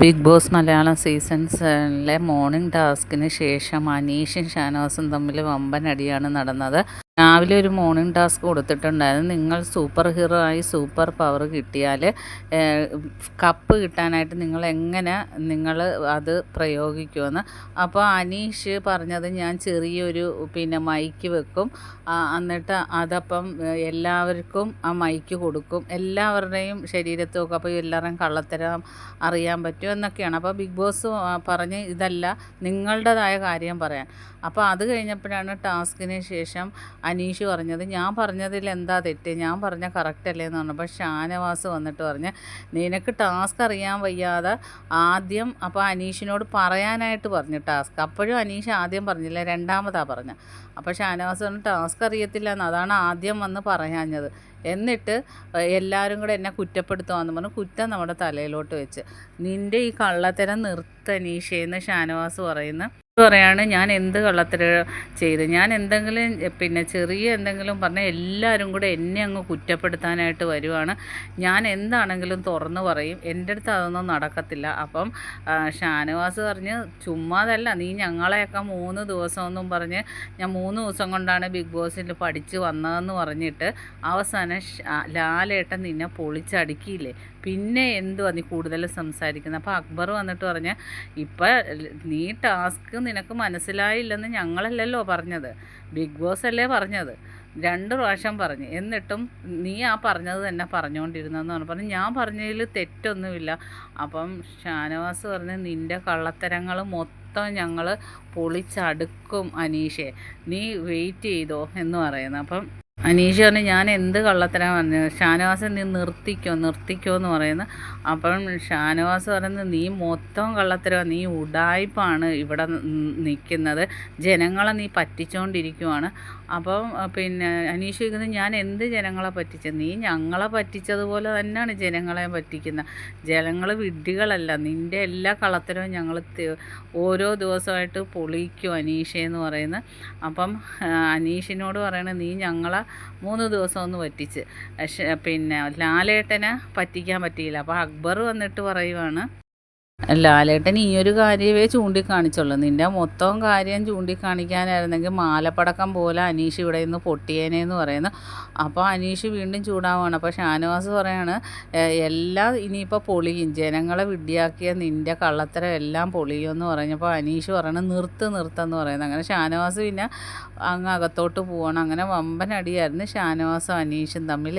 Big Boss Malayalam season 7-ലെ morning ടാസ്കിന് ശേഷം അനീഷും ഷാനവാസും തമ്മിൽ വമ്പൻ അടിയാണ് നടന്നത്. രാവിലെ ഒരു മോർണിംഗ് ടാസ്ക് കൊടുത്തിട്ടുണ്ടായിരുന്നു. നിങ്ങൾ സൂപ്പർ ഹീറോ ആയി സൂപ്പർ പവർ കിട്ടിയാൽ കപ്പ് കിട്ടാനായിട്ട് നിങ്ങൾ അത് പ്രയോഗിക്കുമെന്ന്. അപ്പോൾ അനീഷ് പറഞ്ഞത് ഞാൻ ചെറിയൊരു മൈക്ക് വെക്കും, എന്നിട്ട് അതപ്പം എല്ലാവർക്കും ആ മൈക്ക് കൊടുക്കും, എല്ലാവരുടെയും ശരീരത്ത് വെക്കും, അപ്പോൾ എല്ലാവരുടെയും കള്ളത്തരം അറിയാൻ പറ്റും എന്നൊക്കെയാണ്. അപ്പോൾ ബിഗ് ബോസ് പറഞ്ഞ് ഇതല്ല, നിങ്ങളുടേതായ കാര്യം പറയാൻ. അപ്പോൾ അത് കഴിഞ്ഞപ്പോഴാണ് ടാസ്കിന് ശേഷം അനീഷ് പറഞ്ഞത് ഞാൻ പറഞ്ഞതിൽ എന്താ തെറ്റ്, ഞാൻ പറഞ്ഞ കറക്റ്റ് അല്ലേ എന്ന് പറഞ്ഞപ്പോൾ ഷാനവാസ് വന്നിട്ട് പറഞ്ഞ് നിനക്ക് ടാസ്ക് അറിയാൻ വയ്യാതെ ആദ്യം, അപ്പോൾ അനീഷിനോട് പറയാനായിട്ട് പറഞ്ഞു ടാസ്ക്. അപ്പോഴും അനീഷ് ആദ്യം പറഞ്ഞില്ല, രണ്ടാമതാണ് പറഞ്ഞത്. അപ്പോൾ ഷാനവാസ് പറഞ്ഞു ടാസ്ക് അറിയത്തില്ല എന്ന്, അതാണ് ആദ്യം വന്ന് പറയാഞ്ഞത്. എന്നിട്ട് എല്ലാവരും കൂടെ എന്നെ കുറ്റപ്പെടുത്തുവാന്ന് പറഞ്ഞു കുറ്റം നമ്മുടെ തലയിലോട്ട് വെച്ച്. നിൻ്റെ ഈ കള്ളത്തരം നിർത്തനീഷേന്ന് ഷാനവാസ് പറയാണ് ഞാൻ എന്ത് കള്ളത്തരം ചെയ്ത്, ഞാൻ എന്തെങ്കിലും ചെറിയ എന്തെങ്കിലും പറഞ്ഞാൽ എല്ലാവരും കൂടെ എന്നെ അങ്ങ് കുറ്റപ്പെടുത്താനായിട്ട് വരുവാണ്. ഞാൻ എന്താണെങ്കിലും തുറന്നു പറയും, എൻ്റെ അടുത്ത് അതൊന്നും നടക്കത്തില്ല. അപ്പം ഷാനവാസ് പറഞ്ഞ് ചുമ്മാതല്ല, നീ ഞങ്ങളെയൊക്കെ 3 ദിവസമെന്നും പറഞ്ഞ് ഞാൻ 3 ദിവസം കൊണ്ടാണ് ബിഗ് ബോസിൽ പഠിച്ച് വന്നതെന്ന് പറഞ്ഞിട്ട് അവസാനം ലാലേട്ടൻ നിന്നെ പൊളിച്ചടുക്കിയില്ലേ, പിന്നെ എന്തുവാ നീ കൂടുതൽ സംസാരിക്കുന്നത്. അപ്പോൾ അക്ബർ വന്നിട്ട് പറഞ്ഞ് ഇപ്പം നീ ടാസ്ക് നിനക്ക് മനസ്സിലായില്ലെന്ന് ഞങ്ങളല്ലല്ലോ പറഞ്ഞത്, ബിഗ് ബോസ് അല്ലേ പറഞ്ഞത്. 2 പ്രാവശ്യം പറഞ്ഞു, എന്നിട്ടും നീ ആ പറഞ്ഞത് തന്നെ പറഞ്ഞുകൊണ്ടിരുന്നതെന്ന് പറഞ്ഞു. ഞാൻ പറഞ്ഞതിൽ തെറ്റൊന്നുമില്ല. അപ്പം ഷാനവാസ് പറഞ്ഞ് നിൻ്റെ കള്ളത്തരങ്ങൾ മൊത്തം ഞങ്ങൾ പൊളിച്ചടുക്കും അനീഷേ, നീ വെയിറ്റ് ചെയ്തോ എന്ന് പറയുന്നു. അപ്പം അനീഷ് പറഞ്ഞു ഞാൻ എന്ത് കള്ളത്തരം പറഞ്ഞു, ഷാനവാസ് നീ നിർത്തിക്കോ എന്ന് പറയുന്നു. അപ്പം ഷാനവാസ് പറയുന്നത് നീ മൊത്തം കള്ളത്തരമാണ്, നീ ഉഡായിപ്പാണ് ഇവിടെ നിൽക്കുന്നത്, ജനങ്ങളെ നീ പറ്റിച്ചുകൊണ്ടിരിക്കുവാണ്. അപ്പം അനീഷ് ചോദിക്കുന്നത് ഞാൻ എന്ത് ജനങ്ങളെ പറ്റിച്ചത്, നീ ഞങ്ങളെ പറ്റിച്ചതുപോലെ തന്നെയാണ് ജനങ്ങളെ പറ്റിക്കുന്നത്, ജനങ്ങൾ വിഡ്ഢികളല്ല, നിൻ്റെ എല്ലാ കള്ളത്തരവും ഞങ്ങൾ ഓരോ ദിവസമായിട്ട് പൊളിക്കും അനീഷയെന്ന് പറയുന്നത്. അപ്പം അനീഷിനോട് പറയണത് നീ ഞങ്ങളെ 3 ദിവസം ഒന്ന് പറ്റിച്ച്, ലാലേട്ടനെ പറ്റിക്കാൻ പറ്റിയില്ല. അപ്പോൾ അക്ബർ വന്നിട്ട് പറയുവാണ് ലാലേട്ടൻ ഈ ഒരു കാര്യമേ ചൂണ്ടിക്കാണിച്ചുള്ളൂ, നിൻ്റെ മൊത്തം കാര്യം ചൂണ്ടിക്കാണിക്കാനായിരുന്നെങ്കിൽ മാലപ്പടക്കം പോലെ അനീഷ് ഇവിടെ നിന്ന് പൊട്ടിയേനെന്ന് പറയുന്നു. അപ്പോൾ അനീഷ് വീണ്ടും ചൂടാവുകയാണ്. അപ്പോൾ ഷാനവാസ് പറയാണ് എല്ലാം ഇനിയിപ്പോൾ പൊളിയും, ജനങ്ങളെ വിഡ്ഢിയാക്കിയ നിൻ്റെ കള്ളത്തരം എല്ലാം പൊളിയുമെന്ന് പറഞ്ഞപ്പോൾ അനീഷ് പറയണത് നിർത്തെന്ന് പറയുന്നത്. അങ്ങനെ ഷാനവാസ് പിന്നെ അങ്ങ് അകത്തോട്ട് പോവാണ്. അങ്ങനെ വമ്പൻ അടിയായിരുന്നു ഷാനവാസും അനീഷും തമ്മിൽ.